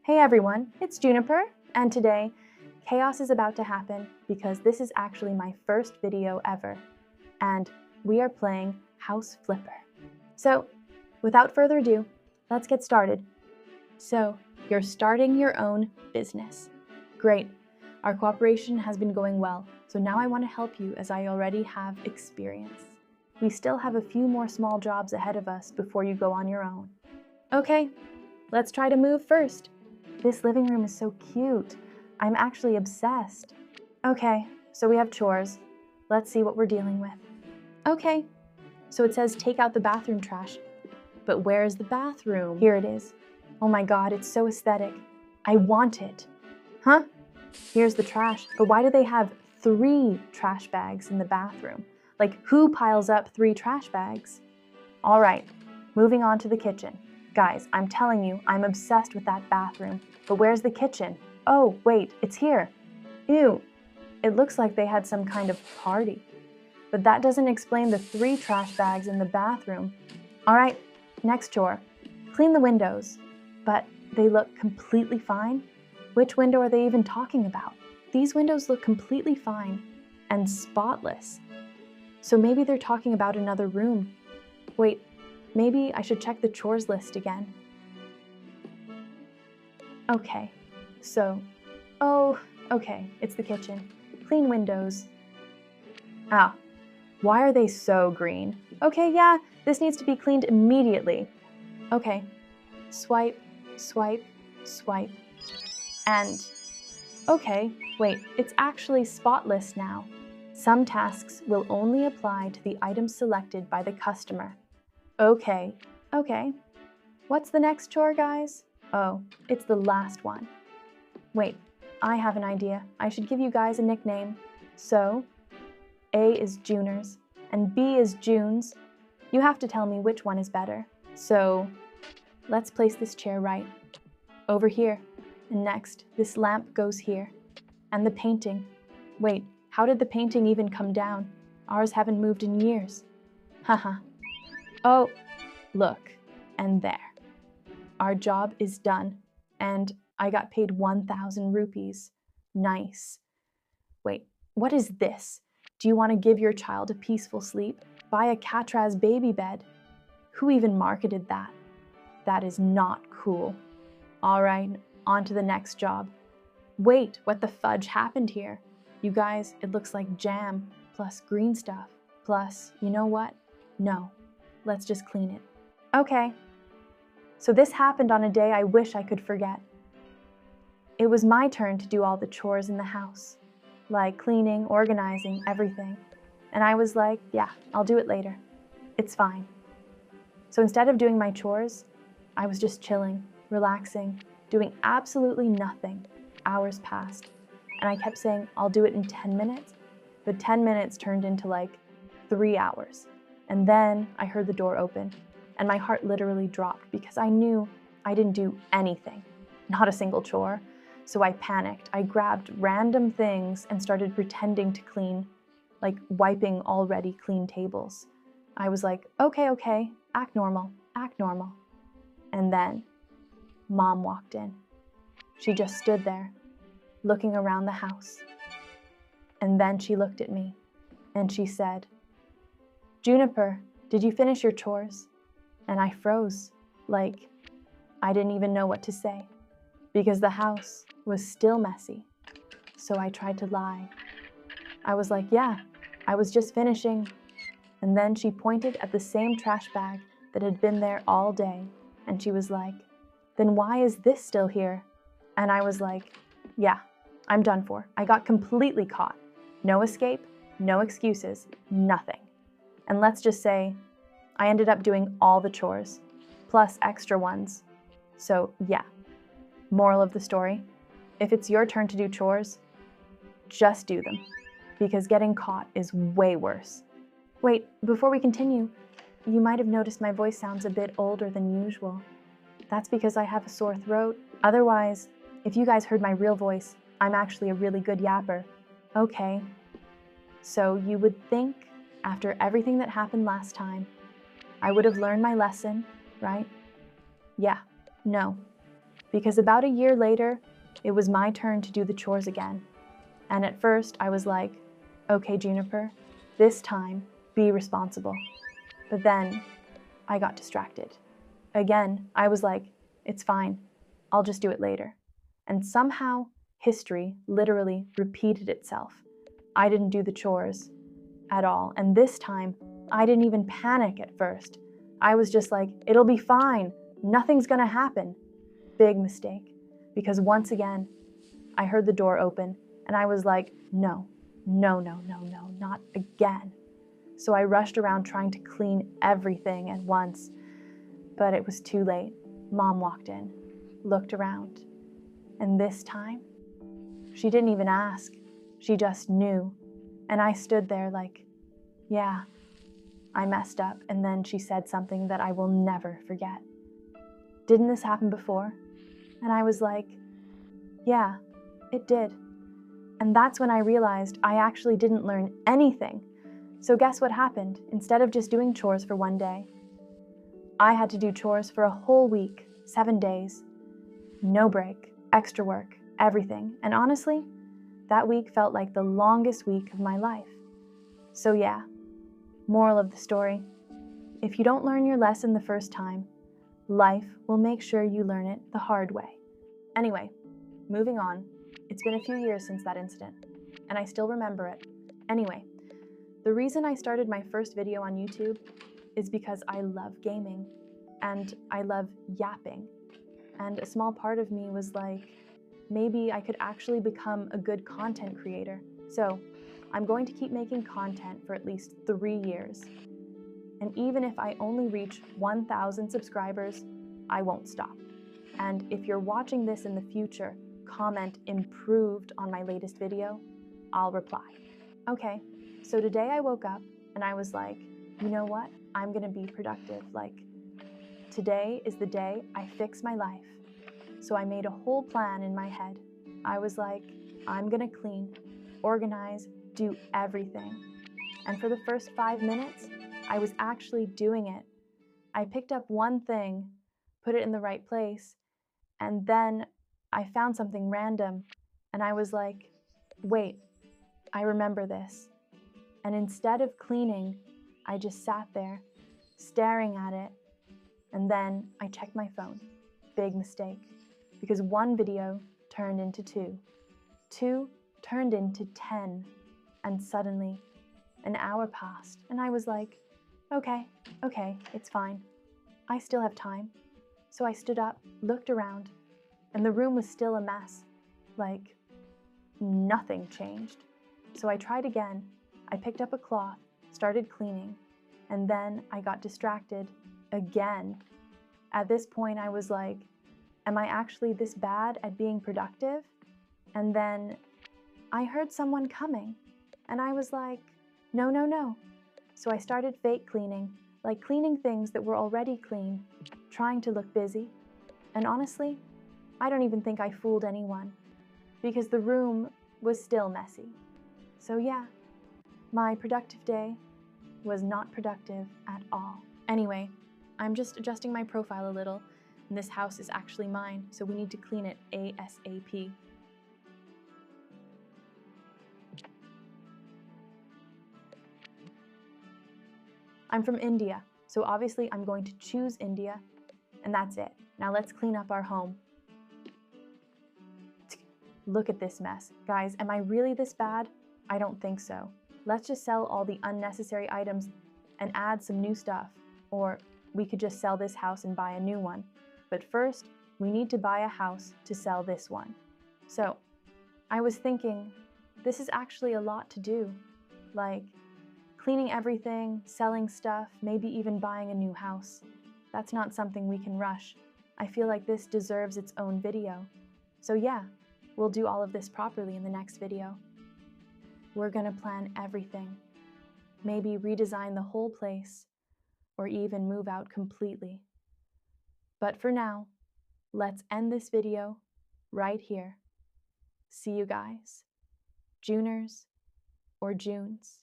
Hey everyone, it's Juniper, and today, chaos is about to happen because this is actually my first video ever, and we are playing House Flipper. So, without further ado, let's get started. So, you're starting your own business. Great, our cooperation has been going well, so now I want to help you as I already have experience. We still have a few more small jobs ahead of us before you go on your own. Okay, let's try to move first. This living room is so cute. I'm actually obsessed. Okay, so we have chores. Let's see what we're dealing with. Okay, so it says take out the bathroom trash. But where's the bathroom? Here it is. Oh my god, it's so aesthetic. I want it. Huh? Here's the trash. But why do they have 3 trash bags in the bathroom? Like, who piles up 3 trash bags? All right, moving on to the kitchen. Guys, I'm telling you, I'm obsessed with that bathroom. But where's the kitchen? Oh, wait, it's here. Ew, it looks like they had some kind of party. But that doesn't explain the 3 trash bags in the bathroom. All right, next chore. Clean the windows. But they look completely fine? Which window are they even talking about? These windows look completely fine and spotless. So maybe they're talking about another room. Wait, maybe I should check the chores list again. Okay, so, okay, it's the kitchen. Clean windows. Ah, why are they so green? Okay, yeah, this needs to be cleaned immediately. Okay, swipe, swipe, swipe. And, okay, wait, it's actually spotless now. Some tasks will only apply to the items selected by the customer. Okay. What's the next chore, guys? Oh, it's the last one. Wait, I have an idea. I should give you guys a nickname. So, A is Juners, and B is Junes. You have to tell me which one is better. So, let's place this chair right. Over here. And next, this lamp goes here. And the painting. Wait, how did the painting even come down? Ours haven't moved in years. Haha. Oh, look, and there. Our job is done, and I got paid 1,000 rupees. Nice. Wait, what is this? Do you want to give your child a peaceful sleep? Buy a Catraz baby bed? Who even marketed that? That is not cool. All right, on to the next job. Wait, what the fudge happened here? You guys, it looks like jam, plus green stuff, plus, you know what? No, let's just clean it. Okay. So this happened on a day I wish I could forget. It was my turn to do all the chores in the house, like cleaning, organizing, everything. And I was like, yeah, I'll do it later. It's fine. So instead of doing my chores, I was just chilling, relaxing, doing absolutely nothing. Hours passed, and I kept saying, I'll do it in 10 minutes, but 10 minutes turned into like 3 hours. And then I heard the door open, and my heart literally dropped because I knew I didn't do anything, not a single chore. So I panicked. I grabbed random things and started pretending to clean, like wiping already clean tables. I was like, okay, act normal, act normal. And then Mom walked in. She just stood there, looking around the house. And then she looked at me, and she said, Juniper, did you finish your chores? And I froze, like I didn't even know what to say, because the house was still messy. So I tried to lie. I was like, yeah, I was just finishing. And then she pointed at the same trash bag that had been there all day, and she was like, then why is this still here? And I was like, yeah, I'm done for. I got completely caught. No escape, no excuses, nothing. And let's just say, I ended up doing all the chores, plus extra ones. So yeah, moral of the story, if it's your turn to do chores, just do them, because getting caught is way worse. Wait, before we continue, you might have noticed my voice sounds a bit older than usual. That's because I have a sore throat. Otherwise, if you guys heard my real voice, I'm actually a really good yapper. Okay, so you would think, after everything that happened last time, I would have learned my lesson, right? Yeah, no. because about a year later, it was my turn to do the chores again. And at first, I was like, okay, Juniper, this time, be responsible. But then, I got distracted. Again, I was like, it's fine, I'll just do it later. And somehow, history literally repeated itself. I didn't do the chores at all, and this time, I didn't even panic at first. I was just like, it'll be fine, nothing's gonna happen. Big mistake, because once again, I heard the door open, and I was like, no, not again. So I rushed around trying to clean everything at once, but it was too late. Mom walked in, looked around, and this time, she didn't even ask. She just knew. And I stood there like, yeah, I messed up. And then she said something that I will never forget. Didn't this happen before? And I was like, yeah, it did. And that's when I realized I actually didn't learn anything. So guess what happened? Instead of just doing chores for one day, I had to do chores for a whole week, 7 days. No break, extra work, everything. And honestly, that week felt like the longest week of my life. So yeah, moral of the story, if you don't learn your lesson the first time, life will make sure you learn it the hard way. Anyway, moving on. It's been a few years since that incident, and I still remember it. Anyway, the reason I started my first video on YouTube is because I love gaming, and I love yapping. And a small part of me was like, maybe I could actually become a good content creator. So I'm going to keep making content for at least 3 years. And even if I only reach 1,000 subscribers, I won't stop. And if you're watching this in the future, comment improved on my latest video, I'll reply. Okay, so today I woke up and I was like, you know what? I'm gonna be productive. Like, today is the day I fix my life. So I made a whole plan in my head. I was like, I'm gonna clean, organize, do everything. And for the first 5 minutes, I was actually doing it. I picked up one thing, put it in the right place, and then I found something random, and I was like, wait, I remember this. And instead of cleaning, I just sat there, staring at it, and then I checked my phone. Big mistake, because one video turned into 2. 2 turned into 10, and suddenly, an hour passed, and I was like, okay, it's fine. I still have time. So I stood up, looked around, and the room was still a mess. Like, nothing changed. So I tried again. I picked up a cloth, started cleaning, and then I got distracted again. At this point, I was like, am I actually this bad at being productive? And then I heard someone coming, and I was like, no. So I started fake cleaning, like cleaning things that were already clean, trying to look busy. And honestly, I don't even think I fooled anyone, because the room was still messy. So yeah, my productive day was not productive at all. Anyway, I'm just adjusting my profile a little, and this house is actually mine, so we need to clean it ASAP. I'm from India, so obviously I'm going to choose India, and that's it. Now let's clean up our home. Look at this mess. Guys, am I really this bad? I don't think so. Let's just sell all the unnecessary items and add some new stuff. Or we could just sell this house and buy a new one. But first, we need to buy a house to sell this one. So, I was thinking, this is actually a lot to do. Like, cleaning everything, selling stuff, maybe even buying a new house. That's not something we can rush. I feel like this deserves its own video. So yeah, we'll do all of this properly in the next video. We're gonna plan everything. Maybe redesign the whole place, or even move out completely. But for now, let's end this video right here. See you guys. Juners or Junes.